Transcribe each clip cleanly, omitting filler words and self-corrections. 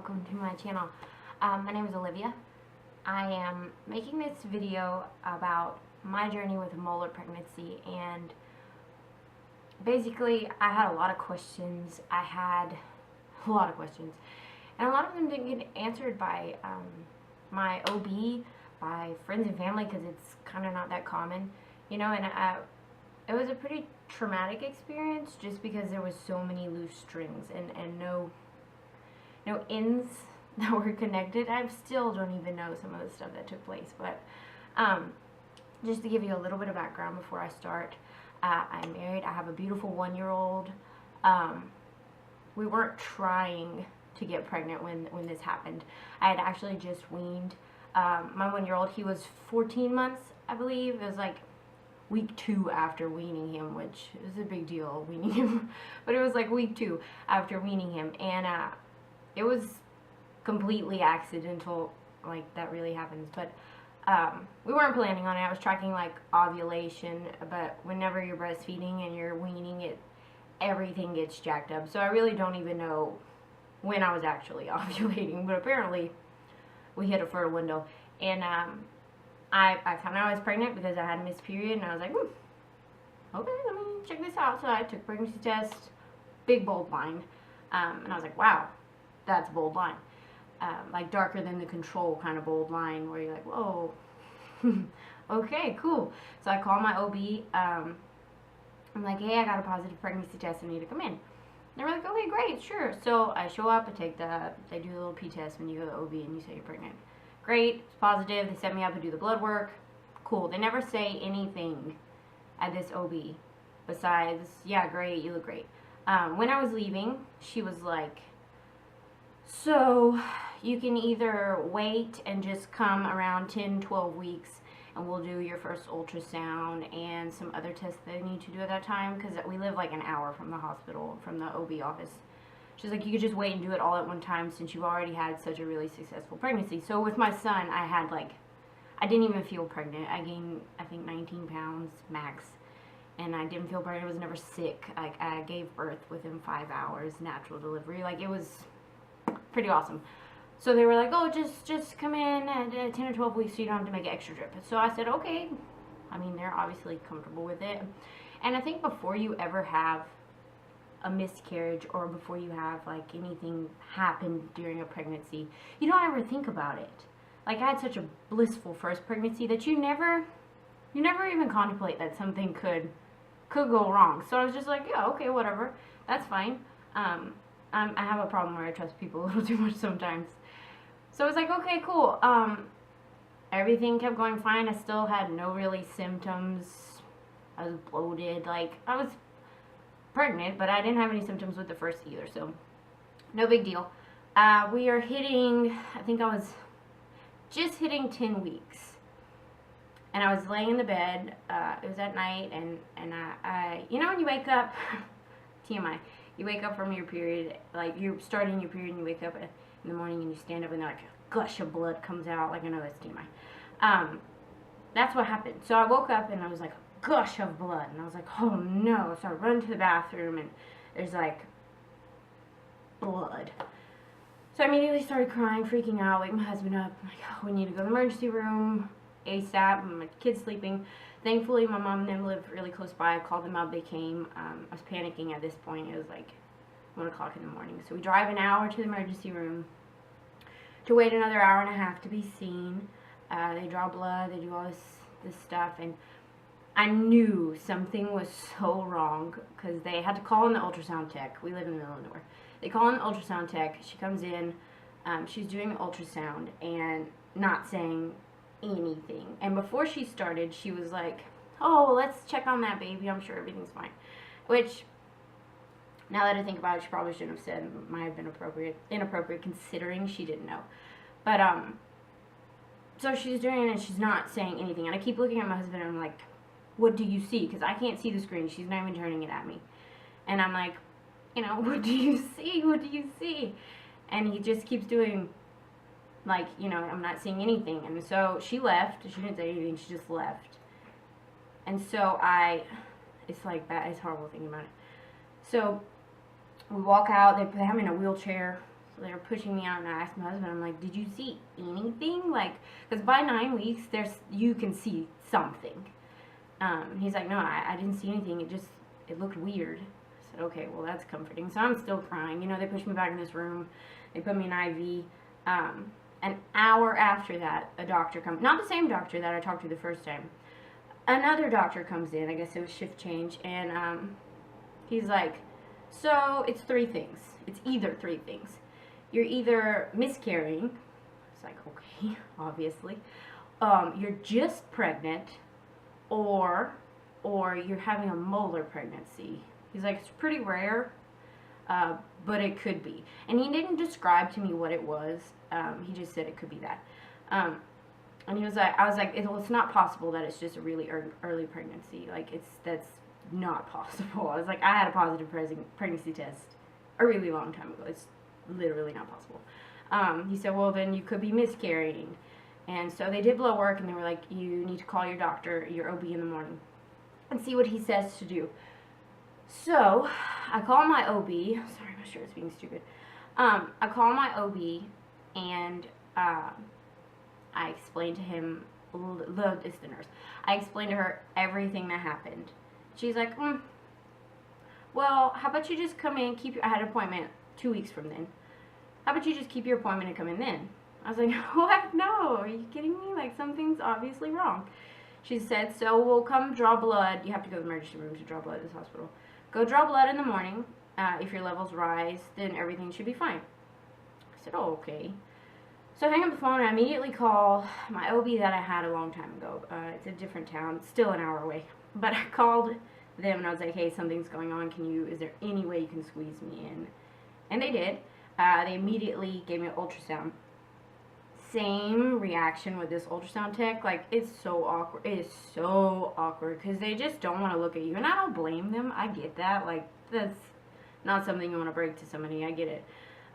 welcome to my channel. My name is Olivia. I am making this video about my journey with molar pregnancy, and basically I had a lot of questions. And a lot of them didn't get answered by my OB, by friends and family, because it's kind of not that common, you know, and it was a pretty traumatic experience just because there was so many loose strings and no ends that were connected. I still don't even know some of the stuff that took place, but just to give you a little bit of background before I start, I'm married. I have a beautiful 1-year-old. We weren't trying to get pregnant when this happened. I had actually just weaned my 1-year-old. He was 14 months, I believe. It was like week 2 after weaning him, which is a big deal, weaning him. But it was like week 2 after weaning him, and it was completely accidental, like that really happens. But we weren't planning on it. I was tracking like ovulation, but whenever you're breastfeeding and you're weaning it, everything gets jacked up. So I really don't even know when I was actually ovulating, but apparently we hit a fertile window. And I found out I was pregnant because I had a missed period, and I was like, okay, let me check this out. So I took a pregnancy test, big bold line, and I was like, wow, that's a bold line. Like darker than the control kind of bold line where you're like, whoa, okay, cool. So I call my OB. I'm like, hey, I got a positive pregnancy test. I need to come in. They're like, okay, great, sure. So I show up, they do a little P test when you go to the OB and you say you're pregnant. Great, it's positive. They set me up to do the blood work. Cool. They never say anything at this OB besides, yeah, great, you look great. When I was leaving, she was like, so you can either wait and just come around 10-12 weeks and we'll do your first ultrasound and some other tests that I need to do at that time, because we live like an hour from the hospital, from the OB office. She's like, you could just wait and do it all at one time since you've already had such a really successful pregnancy. So with my son, I didn't even feel pregnant. I gained, I think, 19 pounds max, and I didn't feel pregnant. I was never sick. Like, I gave birth within 5 hours, natural delivery. Like, it was pretty awesome. So they were like, oh, just come in at 10 or 12 weeks so you don't have to make an extra trip. So I said, okay. I mean, they're obviously comfortable with it. And I think before you ever have a miscarriage, or before you have like anything happen during a pregnancy, you don't ever think about it. Like, I had such a blissful first pregnancy that you never even contemplate that something could go wrong. So I was just like, yeah, okay, whatever, that's fine. I have a problem where I trust people a little too much sometimes. So I was like, okay, cool. Everything kept going fine. I still had no really symptoms. I was bloated. Like, I was pregnant, but I didn't have any symptoms with the first either, so no big deal. We are hitting, I think I was just hitting 10 weeks, and I was laying in the bed. It was at night, and I you know when you wake up, TMI, you wake up from your period, like you're starting your period and you wake up in the morning and you stand up and like a gush of blood comes out. Like, I know that's TMI. That's what happened. So I woke up and I was like, gush of blood, and I was like, oh no. So I run to the bathroom and there's like blood. So I immediately started crying, freaking out, wake my husband up. I'm like, oh, we need to go to the emergency room ASAP. My kid's sleeping. Thankfully my mom and them live really close by. I called them up, they came. I was panicking at this point. It was like 1 o'clock in the morning. So we drive an hour to the emergency room to wait another hour and a half to be seen. They draw blood, they do all this stuff, and I knew something was so wrong because they had to call in the ultrasound tech. We live in the middle of nowhere. They call in the ultrasound tech. She comes in. She's doing the ultrasound and not saying anything. And before she started, she was like, oh, let's check on that baby. I'm sure everything's fine. Which, now that I think about it, she probably shouldn't have said. Might have been inappropriate considering she didn't know. But, so she's doing it and she's not saying anything. And I keep looking at my husband and I'm like, what do you see? Because I can't see the screen. She's not even turning it at me. And I'm like, you know, what do you see? What do you see? And he just keeps doing, like, you know, I'm not seeing anything. And so she left. She didn't say anything. She just left. And so it's like that. It's horrible thinking about it. So we walk out. They have me in a wheelchair. So they were pushing me out, and I asked my husband, I'm like, did you see anything? Like, because by 9 weeks, you can see something. He's like, no, I didn't see anything. It looked weird. I said, okay, well, that's comforting. So I'm still crying. You know, they pushed me back in this room. They put me in IV. An hour after that, a doctor comes. Not the same doctor that I talked to the first time. Another doctor comes in. I guess it was shift change. And he's like, so it's 3 things. It's either 3 things. You're either miscarrying. It's like, okay, obviously. You're just pregnant. Or you're having a molar pregnancy. He's like, it's pretty rare, but it could be. And he didn't describe to me what it was. He just said it could be that. And he was like, I was like, it's not possible that it's just a really early pregnancy. Like, that's not possible. I was like, I had a positive pregnancy test a really long time ago. It's literally not possible. He said, well, then you could be miscarrying. And so they did blood work, and they were like, you need to call your doctor, your OB in the morning, and see what he says to do. So I call my OB. Sorry, my shirt is being stupid. I call my OB, and I explained to him, it's the nurse. I explained to her everything that happened. She's like, well, how about you just come in, I had an appointment 2 weeks from then. How about you just keep your appointment and come in then? I was like, what? No, are you kidding me? Like, something's obviously wrong. She said, so we'll come draw blood. You have to go to the emergency room to draw blood at this hospital. Go draw blood in the morning. If your levels rise, then everything should be fine. I said, oh, okay. So I hang up the phone, and I immediately call my OB that I had a long time ago. It's a different town. It's still an hour away. But I called them, and I was like, hey, something's going on. Is there any way you can squeeze me in? And they did. They immediately gave me an ultrasound. Same reaction with this ultrasound tech. Like, it's so awkward. It is so awkward because they just don't want to look at you, and I don't blame them. I get that. Like, that's not something you want to break to somebody. I get it.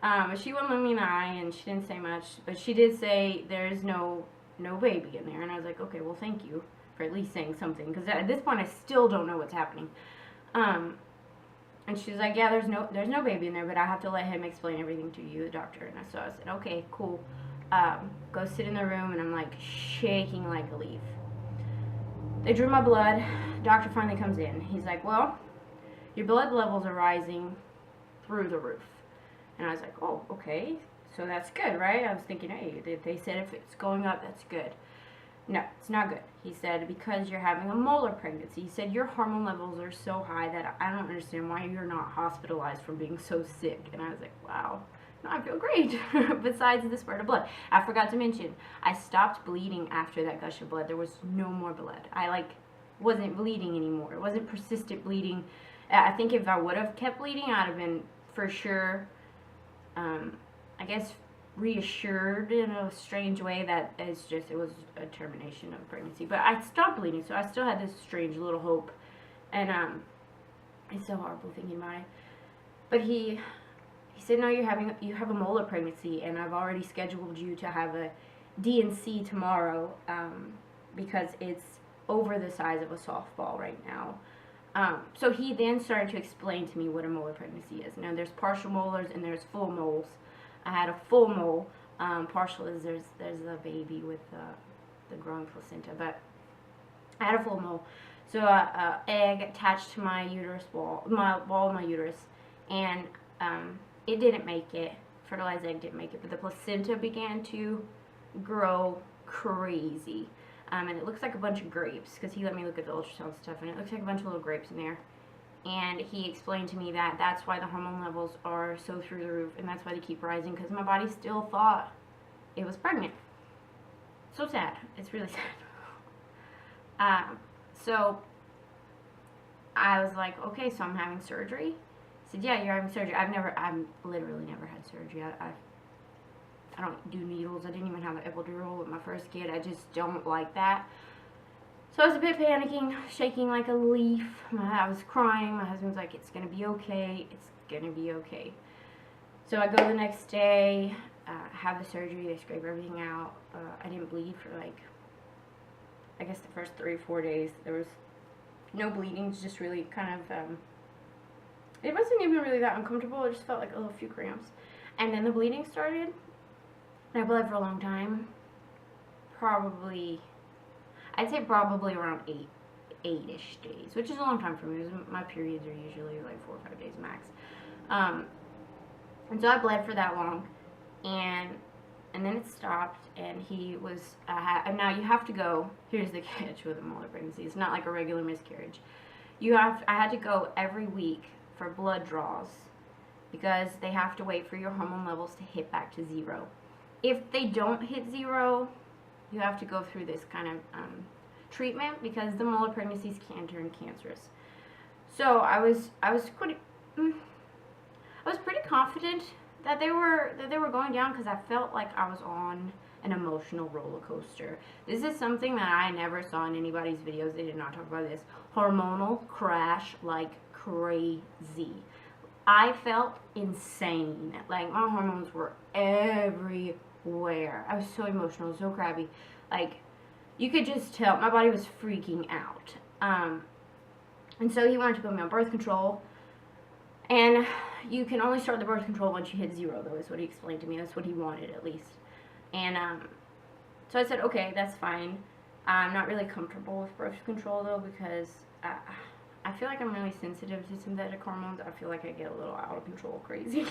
But she wouldn't look me in the eye, and she didn't say much, but she did say there's no baby in there. And I was like, okay, well, thank you for at least saying something, because at this point I still don't know what's happening. And she's like, yeah, there's no baby in there, but I have to let him explain everything to you, the doctor. And so I said, okay, cool. Go sit in the room, and I'm like shaking like a leaf. They drew my blood. Doctor finally comes in. He's like, well, your blood levels are rising through the roof. And I was like, oh, okay, so that's good, right? I was thinking, hey, they said if it's going up, that's good. No, it's not good. He said, because you're having a molar pregnancy. He said, your hormone levels are so high that I don't understand why you're not hospitalized from being so sick. And I was like, wow. No, I feel great. Besides the spurt of blood. I forgot to mention, I stopped bleeding after that gush of blood. There was no more blood. I, wasn't bleeding anymore. It wasn't persistent bleeding. I think if I would have kept bleeding, I'd have been, for sure, I guess, reassured in a strange way that it was a termination of pregnancy. But I stopped bleeding, so I still had this strange little hope. And, it's so horrible thinking about it. But he said, no, you have a molar pregnancy, and I've already scheduled you to have a D&C tomorrow, because it's over the size of a softball right now. So he then started to explain to me what a molar pregnancy is. Now, there's partial molars and there's full moles. I had a full mole. Partial is there's a baby with the growing placenta, but I had a full mole. So egg attached to my uterus wall of my uterus, and it didn't make it. Fertilized egg didn't make it, but the placenta began to grow crazy. And it looks like a bunch of grapes, because he let me look at the ultrasound stuff, and it looks like a bunch of little grapes in there. And he explained to me that that's why the hormone levels are so through the roof, and that's why they keep rising, because my body still thought it was pregnant. So sad. It's really sad. So I was like, okay, so I'm having surgery? He said, yeah, you're having surgery. I've literally never had surgery. I don't do needles. I didn't even have an epidural with my first kid. I just don't like that. So I was a bit panicking, shaking like a leaf. I was crying. My husband's like, it's going to be okay. It's going to be okay. So I go the next day, have the surgery. They scrape everything out. I didn't bleed for I guess the first 3 or 4 days. There was no bleeding. It's just really kind of, it wasn't even really that uncomfortable. It just felt like a few cramps. And then the bleeding started. And I bled for a long time. I'd say probably around 8-ish days, which is a long time for me. My periods are usually like 4 or 5 days max. And so I bled for that long, and then it stopped, and he was, and now you have to go, here's the catch with a molar pregnancy, it's not like a regular miscarriage. I had to go every week for blood draws, because they have to wait for your hormone levels to hit back to 0. If they don't hit 0, you have to go through this kind of treatment, because the molar pregnancies can turn cancerous. So I was pretty confident that they were going down, because I felt like I was on an emotional roller coaster. This is something that I never saw in anybody's videos. They did not talk about this. Hormonal crash like crazy. I felt insane. Like, my hormones were everywhere. I was so emotional, so crabby. Like, you could just tell my body was freaking out. And so he wanted to put me on birth control. And you can only start the birth control once you hit 0, though, is what he explained to me. That's what he wanted, at least. And so I said, okay, that's fine. I'm not really comfortable with birth control, though, because I feel like I'm really sensitive to synthetic hormones. I feel like I get a little out of control crazy.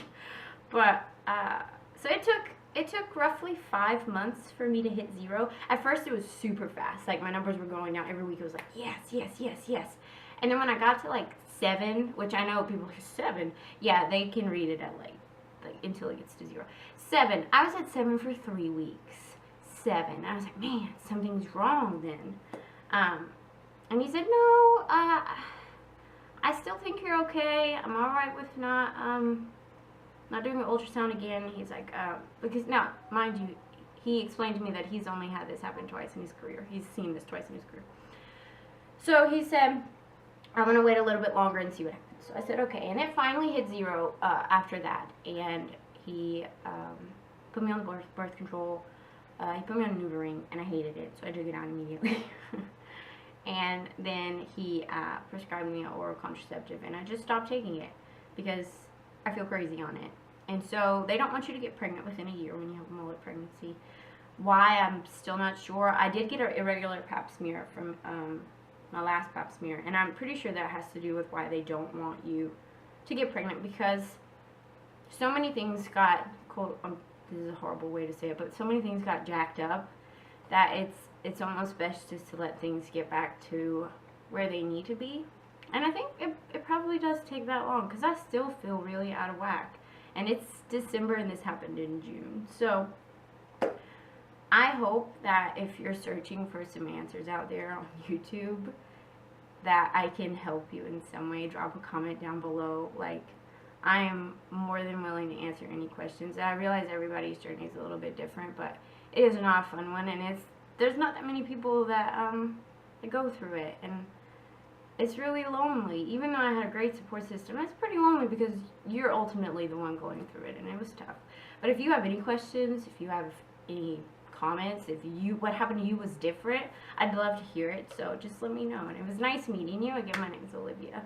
But, so it took roughly 5 months for me to hit 0. At first, it was super fast. Like, my numbers were going down every week. It was like, yes, yes, yes, yes. And then when I got to, like, 7, which I know people are 7, yeah, they can read it at, like until it gets to 0. 7. I was at 7 for 3 weeks. 7. I was like, man, something's wrong then. And he said, no, I still think you're okay. I'm alright with not doing the ultrasound again. He's like, because now, mind you, he explained to me that he's only had this happen twice in his career. He's seen this twice in his career. So he said, I'm going to wait a little bit longer and see what happens. So I said, okay. And it finally hit 0 after that. And he put me on the birth control. He put me on neutering, and I hated it. So I took it out immediately. And then he prescribed me an oral contraceptive, and I just stopped taking it because I feel crazy on it. And so they don't want you to get pregnant within a year when you have a molar pregnancy. Why, I'm still not sure. I did get an irregular pap smear from my last pap smear, and I'm pretty sure that has to do with why they don't want you to get pregnant, because so many things got, quote, this is a horrible way to say it, but so many things got jacked up that it's almost best just to let things get back to where they need to be. And I think it probably does take that long, because I still feel really out of whack. And it's December and this happened in June. So I hope that if you're searching for some answers out there on YouTube, that I can help you in some way. Drop a comment down below. Like, I am more than willing to answer any questions. I realize everybody's journey is a little bit different, but it is not a fun one, and there's not that many people that go through it, and it's really lonely. Even though I had a great support system, it's pretty lonely because you're ultimately the one going through it, and it was tough. But if you have any questions, if you have any comments, if what happened to you was different, I'd love to hear it. So just let me know. And it was nice meeting you. Again, my name is Olivia.